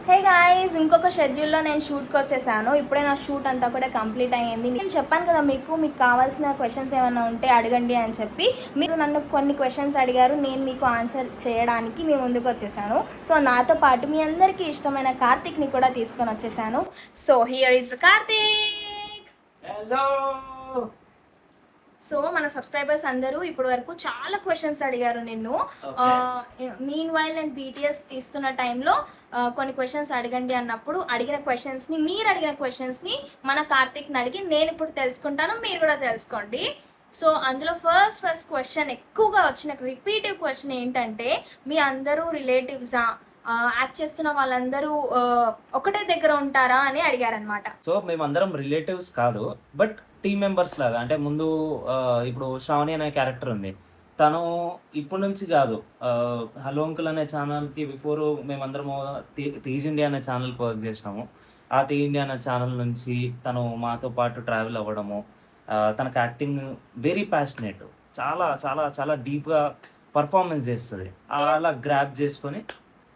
Hey guys, ఇంకొక షెడ్యూల్లో నేను షూట్కి వచ్చేసాను. ఇప్పుడే నా షూట్ అంతా కూడా కంప్లీట్ అయ్యింది. నేను చెప్పాను కదా మీకు కావాల్సిన క్వశ్చన్స్ ఏమైనా ఉంటే అడగండి అని చెప్పి. మీరు నన్ను కొన్ని క్వశ్చన్స్ అడిగారు, నేను మీకు ఆన్సర్ చేయడానికి మీ ముందుకు వచ్చేసాను. సో నాతో పాటు మీ అందరికీ ఇష్టమైన కార్తిక్ని కూడా తీసుకొని వచ్చేసాను. So here is Karthik. Hello. So మన సబ్స్క్రైబర్స్ అందరూ ఇప్పటి వరకు చాలా క్వశ్చన్స్ అడిగారు నిన్ను. మీన్ వైల్ నేను బీటీఎస్ తీస్తున్న టైంలో కొన్ని క్వశ్చన్స్ అడగండి అన్నప్పుడు మీరు అడిగిన క్వశ్చన్స్ని మన కార్తిక్ని అడిగి నేను ఇప్పుడు తెలుసుకుంటాను, మీరు కూడా తెలుసుకోండి. సో అందులో ఫస్ట్ క్వశ్చన్ ఎక్కువగా వచ్చిన రిపీటివ్ క్వశ్చన్ ఏంటంటే, మీ అందరూ రిలేటివ్సా, యాక్ట్ చేస్తున్న వాళ్ళందరూ ఒకటే దగ్గర ఉంటారా అని అడిగారనమాట. సో మేమందరం రిలేటివ్స్ కాదు, బట్ టీమ్ మెంబర్స్ లాగా. అంటే ముందు ఇప్పుడు శ్రావణి అనే క్యారెక్టర్ ఉంది, తను ఇప్పటి నుంచి కాదు, హలో అంకుల్ అనే ఛానల్కి బిఫోర్ మేమందరము తేజ్ ఇండియా అనే ఛానల్కి వర్క్ చేసినాము. ఆ తేజ్ ఇండియా అనే ఛానల్ నుంచి తను మాతో పాటు ట్రావెల్ అవ్వడము, తనకు యాక్టింగ్ వెరీ ప్యాషనేట్, చాలా చాలా చాలా డీప్గా పర్ఫార్మెన్స్ చేస్తుంది. అలా గ్రాప్ చేసుకొని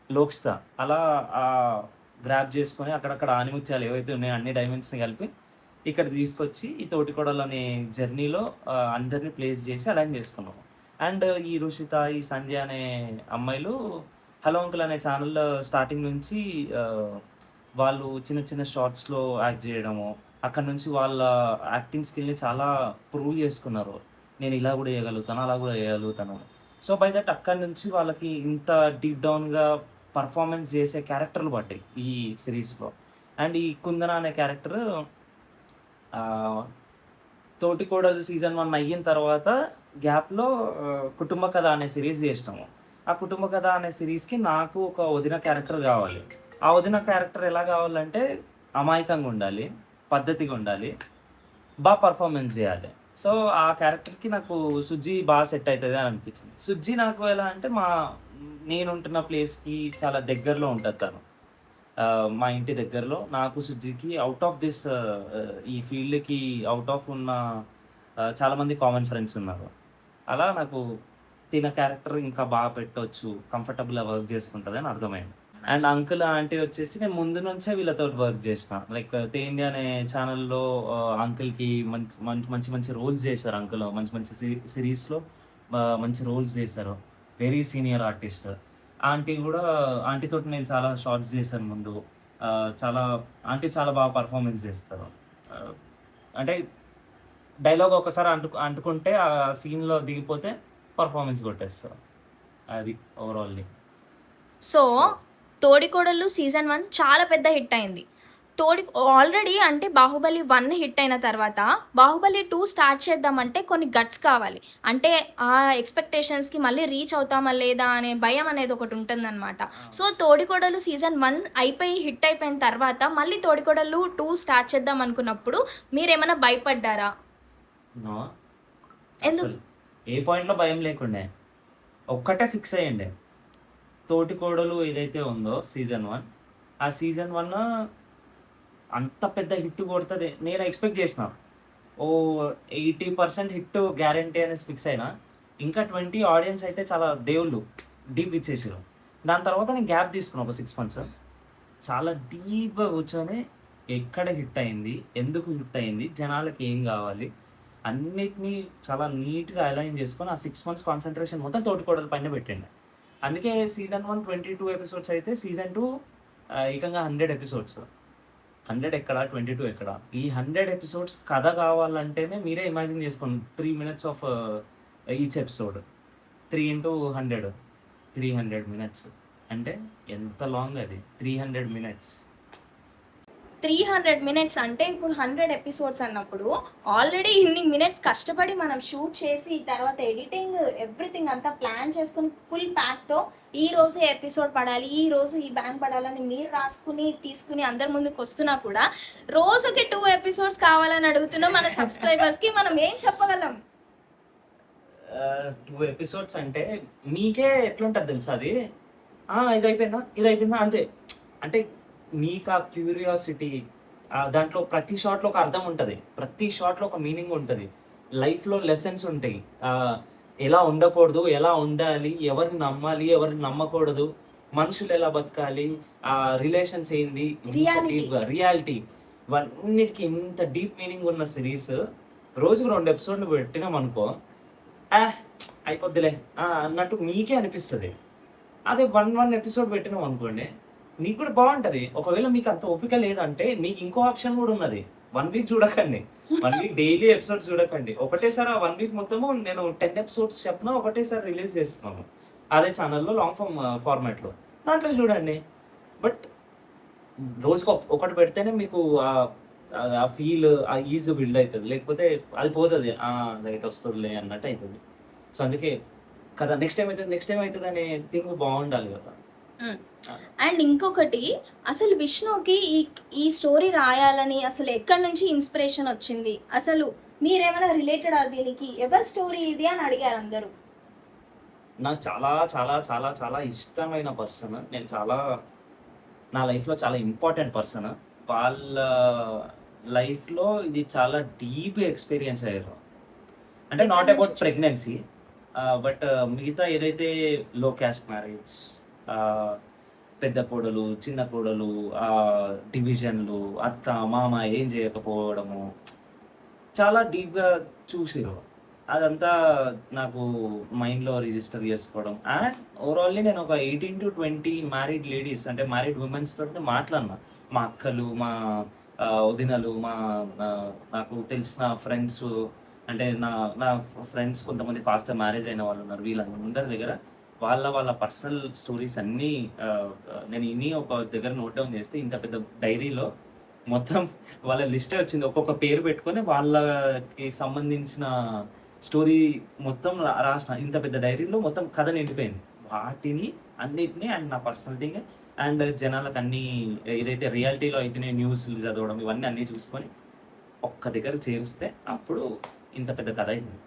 లోక్స్తా అలా గ్రాప్ చేసుకొని అక్కడక్కడ ఆనిముత్యాలు ఏవైతే ఉన్నాయో అన్ని డైమండ్స్ని కలిపి ఇక్కడ తీసుకొచ్చి ఈ తోటికోడలు అనే జర్నీలో అందరినీ ప్లేస్ చేసి అలైన్ చేసుకున్నాము. అండ్ ఈ రుషిత, ఈ సంధ్య అనే అమ్మాయిలు హలో అంకుల్ అనే ఛానల్లో స్టార్టింగ్ నుంచి వాళ్ళు చిన్న చిన్న షార్ట్స్లో యాక్ట్ చేయడము, అక్కడ నుంచి వాళ్ళ యాక్టింగ్ స్కిల్ని చాలా ప్రూవ్ చేసుకున్నారు. నేను ఇలా కూడా చేయగలుగుతాను, అలా కూడా చేయగలుగుతాను. సో బై దట్ అక్కడి నుంచి వాళ్ళకి ఇంత డీప్ డౌన్గా పర్ఫార్మెన్స్ చేసే క్యారెక్టర్లు పడ్డాయి ఈ సిరీస్లో. అండ్ ఈ కుందన అనే క్యారెక్టర్ తోటికోడలు సీజన్ 1 అయిన తర్వాత గ్యాప్లో కుటుంబ కథ అనే సిరీస్ చేసినాము. ఆ కుటుంబ కథ అనే సిరీస్కి నాకు ఒక వదిన క్యారెక్టర్ కావాలి. ఆ వదిన క్యారెక్టర్ ఎలా కావాలంటే అమాయకంగా ఉండాలి, పద్ధతిగా ఉండాలి, బాగా పర్ఫార్మెన్స్ చేయాలి. సో ఆ క్యారెక్టర్కి నాకు సుజ్జి బాగా సెట్ అవుతుంది అని అనిపించింది. సుజ్జి నాకు ఎలా అంటే నేను ఉంటున్న ప్లేస్కి చాలా దగ్గరలో ఉంటుంది తను. మా ఇంటి దగ్గరలో నాకు సుజ్జికి అవుట్ ఆఫ్ దిస్ ఈ ఫీల్డ్కి అవుట్ ఆఫ్ ఉన్న చాలామంది కామన్ ఫ్రెండ్స్ ఉన్నారు. అలా నాకు తిన క్యారెక్టర్ ఇంకా బాగా పెట్టవచ్చు, కంఫర్టబుల్గా వర్క్ చేసుకుంటుంది అని అర్థమైంది. అండ్ అంకుల్ ఆంటీ వచ్చేసి నేను ముందు నుంచే వీళ్ళతో వర్క్ చేసిన. లైక్ తే ఇండియా అనే ఛానల్లో అంకుల్కి మంచి మంచి రోల్స్ చేశారు. అంకుల్ మంచి మంచి సిరీస్లో మంచి రోల్స్ చేశారు. Very senior artist. ఆంటీతో నేను చాలా షార్ట్స్ చేశాను ముందు. ఆంటీ చాలా బాగా పర్ఫార్మెన్స్ చేస్తారు. అంటే డైలాగ్ ఒకసారి అంటుకుంటే ఆ సీన్లో దిగిపోతే పర్ఫార్మెన్స్ కొట్టేస్తారు. అది ఓవరాల్లీ. సో తోడికోడళ్ళు సీజన్ 1 చాలా పెద్ద హిట్ అయింది. ఆల్రెడీ అంటే బాహుబలి 1 హిట్ అయిన తర్వాత బాహుబలి 2 స్టార్ట్ చేద్దామంటే కొన్ని గట్స్ కావాలి. అంటే ఆ ఎక్స్పెక్టేషన్స్కి మళ్ళీ రీచ్ అవుతామా లేదా అనే భయం అనేది ఒకటి ఉంటుందన్నమాట. సో తోడికోడలు సీజన్ 1 అయిపోయి హిట్ అయిపోయిన తర్వాత మళ్ళీ తోడికోడలు 2 స్టార్ట్ చేద్దాం అనుకున్నప్పుడు మీరేమైనా భయపడ్డారా? ఎందుకు? ఏ పాయింట్లో భయం లేకుండే, ఒక్కటే ఫిక్స్ అయ్యండి. తోటికోడలు ఏదైతే ఉందో సీజన్ 1, ఆ సీజన్ 1 అంత పెద్ద హిట్ కొడుతుంది నేను ఎక్స్పెక్ట్ చేసిన. 80% హిట్ గ్యారంటీ అనేసి ఫిక్స్ అయినా. ఇంకా 20 ఆడియన్స్ అయితే చాలా దేవుళ్ళు డీప్ ఇచ్చేసారు. దాని తర్వాత నేను గ్యాప్ తీసుకున్నాను ఒక 6 months. చాలా డీప్గా కూర్చొని ఎక్కడ హిట్ అయింది, ఎందుకు హిట్ అయింది, జనాలకి ఏం కావాలి, అన్నిటినీ చాలా నీట్గా అలైన్ చేసుకొని ఆ 6 months కాన్సన్ట్రేషన్ మొత్తం తోటికోడల పైన పెట్టండి. అందుకే సీజన్ 1 22 ఎపిసోడ్స్ అయితే సీజన్ 2 ఏకంగా 100 ఎపిసోడ్స్. 100 ఎక్కడ, 22 ఎక్కడ? ఈ 100 ఎపిసోడ్స్ కథ కావాలంటేనే మీరే ఇమాజిన్ చేసుకోండి. 3 minutes of each episode. 3 into 100 300 minutes. అంటే ఎంత లాంగ్ అది? 300 minutes. 300 minutes అంటే ఇప్పుడు 100 ఎపిసోడ్స్ అన్నప్పుడు ఆల్రెడీ ఇన్ని మినిట్స్ కష్టపడి మనం షూట్ చేసి తర్వాత ఎడిటింగ్ ఎవ్రీథింగ్ అంతా ప్లాన్ చేసుకుని ఫుల్ ప్యాక్తో ఈ రోజు ఎపిసోడ్ పడాలి, ఈ రోజు ఈ బ్యాంక్ పడాలని మీరు రాసుకుని తీసుకుని అందరి ముందుకు వస్తున్నా కూడా రోజుకి 2 episodes కావాలని అడుగుతున్నాం మన సబ్స్క్రైబర్స్కి. మనం ఏం చెప్పగలం? 2 episodes అంటే మీకే ఎట్లుంటుంది తెలుసా? అది ఇది అయిపోయిందా అంతే. అంటే మీకు ఆ క్యూరియాసిటీ, దాంట్లో ప్రతి షాట్లో ఒక అర్థం ఉంటుంది, ప్రతి షాట్లో ఒక మీనింగ్ ఉంటుంది, లైఫ్లో లెసన్స్ ఉంటాయి. ఎలా ఉండకూడదు, ఎలా ఉండాలి, ఎవరిని నమ్మాలి, ఎవరిని నమ్మకూడదు, మనుషులు ఎలా బతకాలి, ఆ రిలేషన్స్ ఏంది, ఇంత రియాలిటీ. డీప్గా రియాలిటీ, ఇవన్నిటికీ ఇంత డీప్ మీనింగ్ ఉన్న సిరీస్ రోజుకు 2 ఎపిసోడ్లు పెట్టినాం అనుకో, ఆ అయిపోద్దిలే అన్నట్టు మీకే అనిపిస్తుంది. అదే వన్ ఎపిసోడ్ పెట్టినాం అనుకోండి, మీకు కూడా బాగుంటది. ఒకవేళ మీకు అంత ఓపిక లేదంటే మీకు ఇంకో ఆప్షన్ కూడా ఉన్నది. 1 వీక్ చూడకండి, 1 వీక్ డైలీ ఎపిసోడ్స్ చూడకండి. ఒకటేసారి ఆ 1 వీక్ మొత్తము నేను 10 ఎపిసోడ్స్ చెప్పిన ఒకటేసారి రిలీజ్ చేస్తున్నాను అదే ఛానల్లో లాంగ్ ఫార్మాట్లో, దాంట్లో చూడండి. బట్ రోజుకి ఒకటి పెడితేనే మీకు ఆ ఫీల్, ఆ ఈజ్ బిల్డ్ అవుతుంది. లేకపోతే అది పోతుంది, రైట్ వస్తుందిలే అన్నట్టు అవుతుంది. సో అందుకే కదా నెక్స్ట్ టైం అవుతుంది అనే థింగ్ బాగుండాలి కదా. అండ్ ఇంకొకటి, అసలు విష్ణుకి ఈ స్టోరీ రాయాలని అసలు ఎక్కడి నుంచి ఇన్స్పిరేషన్ వచ్చింది? అసలు మీరేమైనా రిలేటెడ్ దీనికి? ఎవరి స్టోరీ ఇది అని అడిగారు అందరూ. నాకు చాలా చాలా చాలా చాలా ఇష్టమైన పర్సన్, నేను చాలా నా లైఫ్లో చాలా ఇంపార్టెంట్ పర్సన్. వాళ్ళ లైఫ్లో ఇది చాలా డీప్ ఎక్స్పీరియన్స్ అయ్యారు. అంటే ఎక్కడి నాట్ నుంచి అబౌట్ చూసారు? ప్రెగ్నెన్సీ, బట్ మిగతా ఏదైతే లో క్యాస్ట్ మ్యారేజ్, పెద్ద కోడలు, చిన్న కోడలు, డివిజన్లు, అత్త మామ ఏం చేయకపోవడము, చాలా డీప్‌గా చూసిర్రు. అదంతా నాకు మైండ్‌లో రిజిస్టర్ చేసుకోవడం. అండ్ ఓవరాల్లీ నేను ఒక 18-20 మ్యారీడ్ లేడీస్, అంటే మ్యారీడ్ వుమెన్స్ తోటి మాట్లాడినా. మా అక్కలు, మా వదినలు, మా నాకు తెలిసిన ఫ్రెండ్స్, అంటే నా నా ఫ్రెండ్స్ కొంతమంది ఫాస్ట్‌గా మ్యారేజ్ అయిన వాళ్ళున్నారు. వీళ్ళందరి దగ్గర వాళ్ళ పర్సనల్ స్టోరీస్ అన్నీ నేను ఇని ఒక దగ్గర నోట్ డౌన్ చేస్తే, ఇంత పెద్ద డైరీలో మొత్తం వాళ్ళ లిస్టే వచ్చింది. ఒక్కొక్క పేరు పెట్టుకొని వాళ్ళకి సంబంధించిన స్టోరీ మొత్తం రాసిన. ఇంత పెద్ద డైరీలో మొత్తం కథ నిండిపోయింది. వాటిని అన్నిటిని అండ్ నా పర్సనల్ థింగ్ అండ్ జనాలకు అన్నీ ఏదైతే రియాలిటీలో అయితేనే న్యూస్‌లు చదవడం ఇవన్నీ అన్నీ చూసుకొని ఒక్క దగ్గర చేరిస్తే అప్పుడు ఇంత పెద్ద కథ అయింది.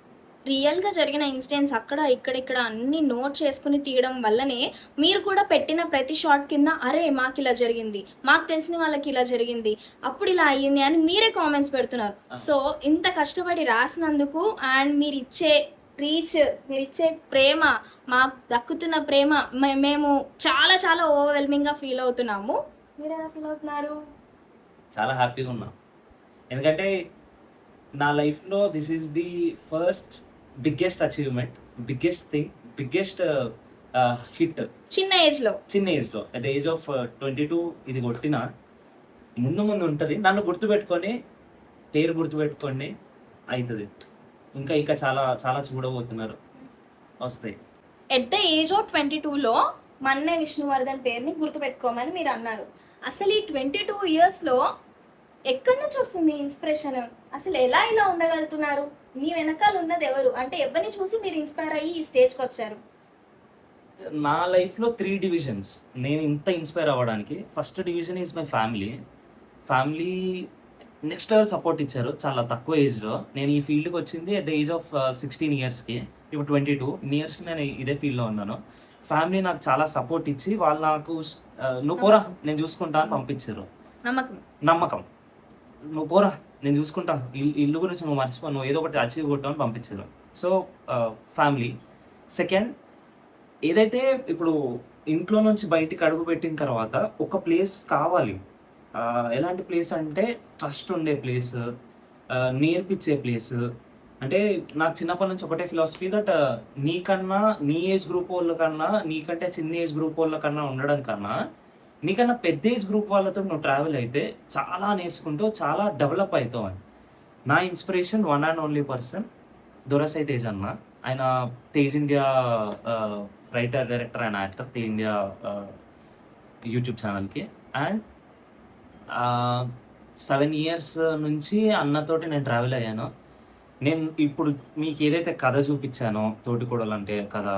రియల్‌గా జరిగిన ఇన్సిడెంట్స్ అక్కడ, ఇక్కడ అన్నీ నోట్ చేసుకొని తీయడం వల్లనే మీరు కూడా పెట్టిన ప్రతి షాట్ కింద అరే! మాకిలా జరిగింది, మాకు తెలిసిన వాళ్ళకి ఇలా జరిగింది, అప్పుడు ఇలా అయ్యింది అని మీరే కామెంట్స్ పెడుతున్నారు. సో ఇంత కష్టపడి రాసినందుకు అండ్ మీరిచ్చే రీచ్, మీరిచ్చే ప్రేమ, మాకు దక్కుతున్న ప్రేమ మేము చాలా చాలా ఓవర్‌వెల్మింగ్‌గా ఫీల్ అవుతున్నాము. మీరెలా ఫీల్ అవుతున్నారు? చాలా హ్యాపీగా ఉన్నా. ఎందుకంటే నా లైఫ్‌లో this is the first biggest achievement, biggest thing, biggest hit చిన్న ఏజ్‌లో. చిన్న ఏజ్‌లో. అట్ ద ఏజ్ ఆఫ్ 22 ఇది కొట్టిన ముందు ఉంటది. నన్ను గుర్తుపెట్టుకొని, పేరు గుర్తుపెట్టుకోండి అయితది. ఇంకా చాలా చాలా చూడబోతున్నారు వస్తాయి. ఎట్ ద ఏజ్ ఆఫ్ 22లో మన్నే విష్ణువర్ధన్ పేరుని గుర్తుపెట్టుకోమని మీరు అన్నారు. అసలు ఈ 22 ఇయర్స్‌లో ఎక్కడి నుంచి వస్తుంది ఇన్స్పిరేషన్? అసలు ఎలా ఇలా ఉండగలుగుతున్నారు? మీ వెనకాల ఉన్నది ఎవరు? అంటే ఎవరిని చూసి మీరు ఇన్స్పైర్ అయ్యి ఈ స్టేజ్‌కి వచ్చారు? నా లైఫ్‌లో 3 డివిజన్స్ నేను ఇంత ఇన్‌స్పైర్ అవ్వడానికి. First division is my family. Family next level support ఇచ్చారు చాలా తక్కువ ఏజ్‌లో. నేను ఈ ఫీల్డ్‌కి వచ్చింది అట్ ద ఏజ్ ఆఫ్ 16 ఇయర్స్‌కి. ఇప్పుడు 22 ఇన్ని ఇయర్స్ నేను ఇదే ఫీల్డ్‌లో ఉన్నాను. ఫ్యామిలీ నాకు చాలా సపోర్ట్ ఇచ్చి వాళ్ళు నాకు "నువ్వు పోరా నేను చూసుకుంటా" అని పంపించారు. నమ్మకం. "నువ్వు పోరా నేను చూసుకుంటా, ఇల్లు గురించి నువ్వు మర్చిపో, నువ్వు ఏదో ఒకటి అచీవ్ కొట్టు" అని పంపించారు. So family. సెకండ్, ఏదైతే ఇప్పుడు ఇంట్లో నుంచి బయటికి అడుగుపెట్టిన తర్వాత ఒక ప్లేస్ కావాలి. ఎలాంటి ప్లేస్ అంటే ట్రస్ట్ ఉండే ప్లేస్, నేర్పించే ప్లేస్. అంటే నాకు చిన్నప్పటి నుంచి ఒకటే ఫిలాసఫీ దట్ నీకన్నా నీ ఏజ్ గ్రూప్ వాళ్ళకన్నా, నీకంటే చిన్న ఏజ్ గ్రూప్ వాళ్ళకన్నా ఉండడం కన్నా, నీకన్నా పెద్ద ఏజ్ గ్రూప్ వాళ్ళతో నువ్వు ట్రావెల్ అయితే చాలా నేర్చుకుంటూ చాలా డెవలప్ అవుతావు అని. నా inspiration one and only person Dorasai Tej అన్న. ఆయన Tej India writer, director and actor. Tej India YouTube ఛానల్‌కి. అండ్ 7 ఇయర్స్ నుంచి అన్నతోటి నేను ట్రావెల్ అయ్యాను. నేను ఇప్పుడు మీకు ఏదైతే కథ చూపించానో, తోటికోడలంటే కథ,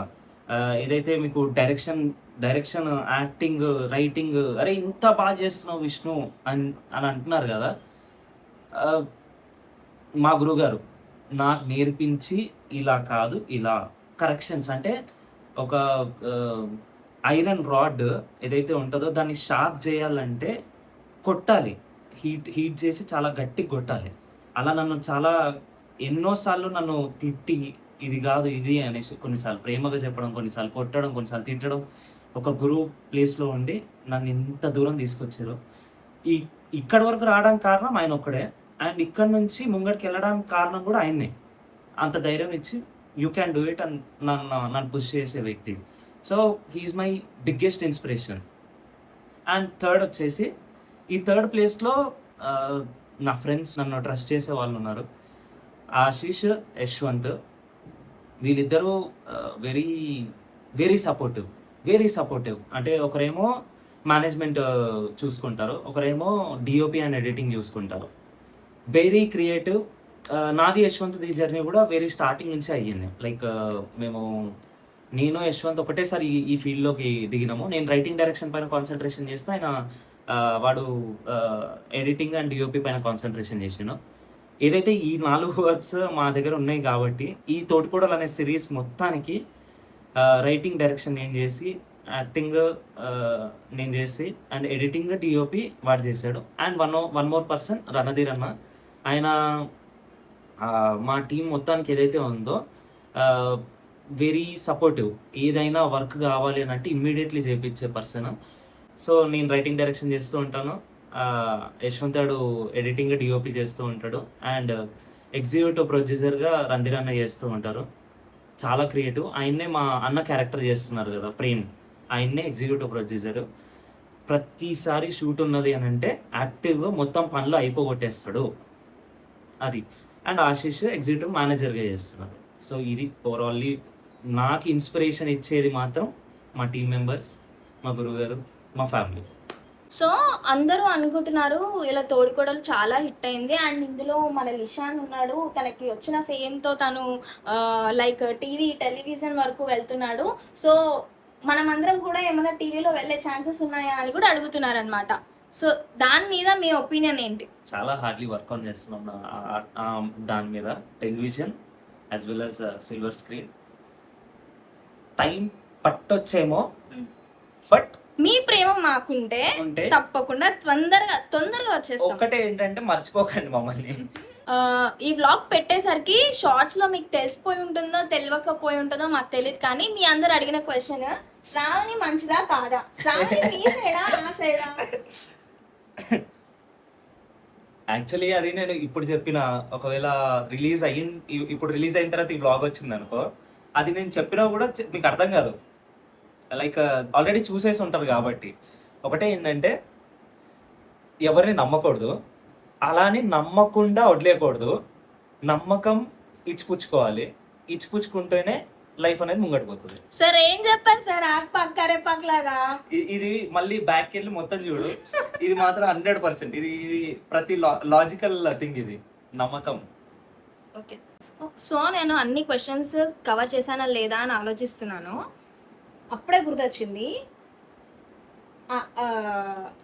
ఏదైతే మీకు డైరెక్షన్, యాక్టింగ్, రైటింగ్, అరే ఇంత బాగా చేస్తున్నావు విష్ణు అని అంటున్నారు కదా. మా గురువుగారు నాకు నేర్పించి ఇలా కాదు ఇలా కరెక్షన్స్, అంటే ఒక ఐరన్ రాడ్ ఏదైతే ఉంటుందో దాన్ని షార్ప్ చేయాలంటే కొట్టాలి, హీట్ చేసి చాలా గట్టిగా కొట్టాలి. అలా నన్ను చాలా ఎన్నోసార్లు నన్ను తిట్టి ఇది కాదు ఇది అనేసి, కొన్నిసార్లు ప్రేమగా చెప్పడం, కొన్నిసార్లు కొట్టడం, కొన్నిసార్లు తిట్టడం, ఒక గురువు ప్లేస్లో ఉండి నన్ను ఇంత దూరం తీసుకొచ్చారు. ఈ ఇక్కడి వరకు రావడానికి కారణం ఆయన ఒక్కడే. అండ్ ఇక్కడ నుంచి ముంగడికి వెళ్ళడానికి కారణం కూడా ఆయన్నే. అంత ధైర్యం ఇచ్చి యూ క్యాన్ డూ ఇట్ అని నన్ను పుష్ చేసే వ్యక్తి. So he is my biggest inspiration. And third వచ్చేసి ఈ థర్డ్ ప్లేస్లో నా ఫ్రెండ్స్, నన్ను ట్రస్ట్ చేసే వాళ్ళు ఉన్నారు. ఆశీష్, యశ్వంత్, వీళ్ళిద్దరూ very very supportive, very supportive. అంటే ఒకరేమో మేనేజ్మెంట్ చూసుకుంటారు, ఒకరేమో డిఓపి అండ్ ఎడిటింగ్ చూసుకుంటారు. Very creative. నాది యశ్వంత్ది జర్నీ కూడా వెరీ స్టార్టింగ్ నుంచి అయ్యింది. లైక్ నేను యశ్వంత్ ఒకటేసారి ఈ ఫీల్డ్లోకి దిగినాము. నేను రైటింగ్ డైరెక్షన్ పైన కాన్సన్ట్రేషన్ చేస్తే ఆయన వాడు ఎడిటింగ్ అండ్ డిఓపి పైన కాన్సన్ట్రేషన్ చేసాను. ఏదైతే ఈ 4 వర్క్స్ మా దగ్గర ఉన్నాయి కాబట్టి ఈ తోటికోడలు అనే సిరీస్ మొత్తానికి రైటింగ్ డైరెక్షన్ నేను చేసి, యాక్టింగ్ నేను చేసి, అండ్ ఎడిటింగ్ డిఓపి వాడు చేశాడు. And one more person Randhir అన్న. ఆయన మా టీం మొత్తానికి ఏదైతే ఉందో వెరీ సపోర్టివ్. ఏదైనా వర్క్ కావాలి అని అంటే ఇమ్మీడియట్లీ చేయించే పర్సన్. సో నేను రైటింగ్ డైరెక్షన్ చేస్తూ ఉంటాను, యశ్వంత్ గారు ఎడిటింగ్ డిఓపి చేస్తూ ఉంటాడు, అండ్ ఎగ్జిక్యూటివ్ ప్రొడ్యూసర్గా రణధీర్ అన్న చేస్తూ ఉంటారు. చాలా క్రియేటివ్. ఆయన్నే మా అన్న క్యారెక్టర్ చేస్తున్నారు కదా ప్రేమ్, ఆయన్నే ఎగ్జిక్యూటివ్ ప్రొడ్యూసర్. ప్రతిసారి షూట్ ఉన్నది అని అంటే యాక్టివ్గా మొత్తం పనులు అయిపోగొట్టేస్తాడు అది. అండ్ ఆశీష్ ఎగ్జిక్యూటివ్ మేనేజర్గా చేస్తున్నారు. సో ఇది ఓవరాల్లీ నాకు ఇన్స్పిరేషన్ ఇచ్చేది మాత్రం మా టీం మెంబర్స్, మా గురువుగారు, మా ఫ్యామిలీ. సో అందరూ అనుకుంటున్నారు ఇలా తోడికోడలు చాలా హిట్ అయింది అండ్ ఇందులో మన లిషాన్ ఉన్నాడు, తనకి వచ్చిన ఫేమ్తో తను లైక్ టెలివిజన్ వరకు వెళ్తున్నాడు. సో మనమందరం కూడా ఏమైనా టీవీలో వెళ్ళే ఛాన్సెస్ ఉన్నాయా అని కూడా అడుగుతున్నారు అనమాట. సో దాని మీద మీ ఒపీనియన్ ఏంటి? చాలా హార్డ్లీ వర్కౌట్ చేస్తున్నాం దాని మీద. Television as well as silver screen. Time పట్టొచ్చేమో, బట్ మీ ప్రేమ మాకుంటే తప్పకుండా తొందరగా వచ్చేస్తాం. ఒకటే ఏంటంటే మర్చిపోకండి మమ్మల్ని. ఈ వ్లాగ్ పెట్టేసరికి షార్ట్స్ లో మీకు తెలిసిపోయి ఉంటుందో తెలియకపోయి ఉంటుందో మాకు తెలియదు, కానీ మీ అందరు అడిగిన క్వశ్చన్, శ్రావణి మంచిదా కాదా? శ్రావణి మీ సైడా ఆ సైడా? యాక్చువల్లీ అది నేను ఇప్పుడు చెప్పిన, ఒకవేళ ఇప్పుడు రిలీజ్ అయిన తర్వాత ఈ వ్లాగ్ వచ్చింది అనుకో, అది నేను చెప్పినా కూడా మీకు అర్థం కాదు. లైక్ ఆల్రెడీ చూసేసి ఉంటారు కాబట్టి. ఒకటే ఏంటంటే ఎవరిని నమ్మకూడదు, అలానే నమ్మకుండా వదిలేయకూడదు. నమ్మకం ఇచ్చిపుచ్చుకోవాలి, ఇచ్చిపుచ్చుకుంటేనే లైఫ్ అనేది ముంగడిపోతుంది. సార్ ఏం చెప్పారు సార్? ఆక్ లాగా ఇది మళ్ళీ బ్యాక్ వెళ్ళి మొత్తం చూడు. ఇది మాత్రం 100%. ఇది ప్రతి లాజికల్ థింగ్. ఇది నమ్మకం. ఓకే. సో నేను అన్ని క్వశ్చన్స్ కవర్ చేశానా లేదా అని ఆలోచిస్తున్నాను. అప్పుడే గుర్తొచ్చింది,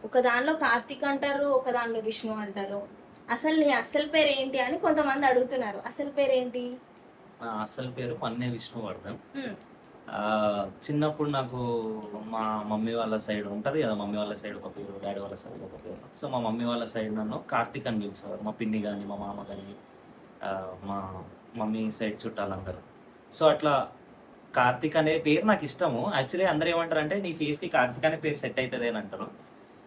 ఒక దానిలో కార్తీక్ అంటారు, ఒక దానిలో విష్ణు అంటారు. అసలు నీ అసలు పేరు ఏంటి అని కొంతమంది అడుగుతున్నారు. అసలు పేరు ఏంటి? అసలు పేరు మన్నే విష్ణువర్ధన్. చిన్నప్పుడు నాకు మా మమ్మీ వాళ్ళ సైడ్ ఉంటుంది కదా, మమ్మీ వాళ్ళ సైడ్ ఒక పేరు, డాడీ వాళ్ళ సైడ్ ఒక పేరు. సో మా మమ్మీ వాళ్ళ సైడ్ నన్ను కార్తీక్ అని పిలిచేవారు. మా పిన్ని కానీ, మా మామ కానీ, మా మమ్మీ సైడ్ చుట్టాలందరూ. సో అట్లా కార్తీక్ అనే పేరు నాకు ఇష్టము. యాక్చువల్లీ అందరూ ఏమంటారు అంటే నీ ఫేస్కి కార్తీక్ అనే పేరు సెట్ అవుతుంది అని అంటారు.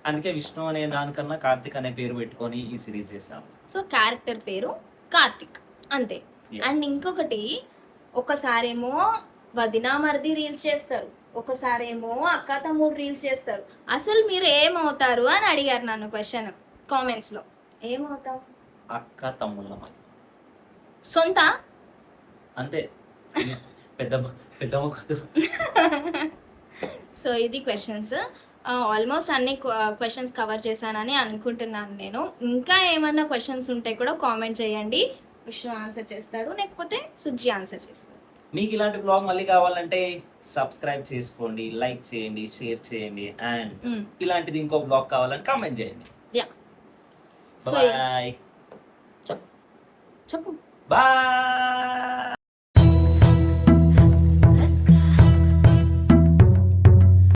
అందుకే విష్ణు అనే దానికన్నా కార్తీక్ అనే పేరు పెట్టుకొని ఈ సిరీస్ చేశాను. సో క్యారెక్టర్ పేరు కార్తీక్ అంతే. అండ్ ఇంకొకటి, ఒకసారేమో వదినా మరిది రీల్స్ చేస్తారు, ఒకసారేమో అక్క తమ్ముడు రీల్స్ చేస్తారు. అసలు మీరు ఏమవుతారు అని అడిగారు నన్ను క్వశ్చన్ కామెంట్స్లో. ఏమవుతావు? అక్క తమ్ముళ్ళ సొంత అంతే, పెద్దమ్మ కూతురు. సో ఇది క్వశ్చన్స్. ఆల్మోస్ట్ అన్ని క్వశ్చన్స్ కవర్ చేశానని అనుకుంటున్నాను నేను. ఇంకా ఏమన్నా క్వశ్చన్స్ ఉంటే కూడా కామెంట్ చేయండి, విష్ణు ఆన్సర్ చేస్తాడు, లేకపోతే సుజ్జి ఆన్సర్ చేస్తాడు. మీకు ఇలాంటి బ్లాగ్ మళ్ళీ కావాలంటే సబ్స్క్రైబ్ చేసుకోండి, లైక్ చేయండి, షేర్ చేయండి. అండ్ ఇలాంటిది ఇంకో బ్లాగ్ కావాలని కామెంట్ చేయండి. Yeah, bye. చెప్పు. బాయ్.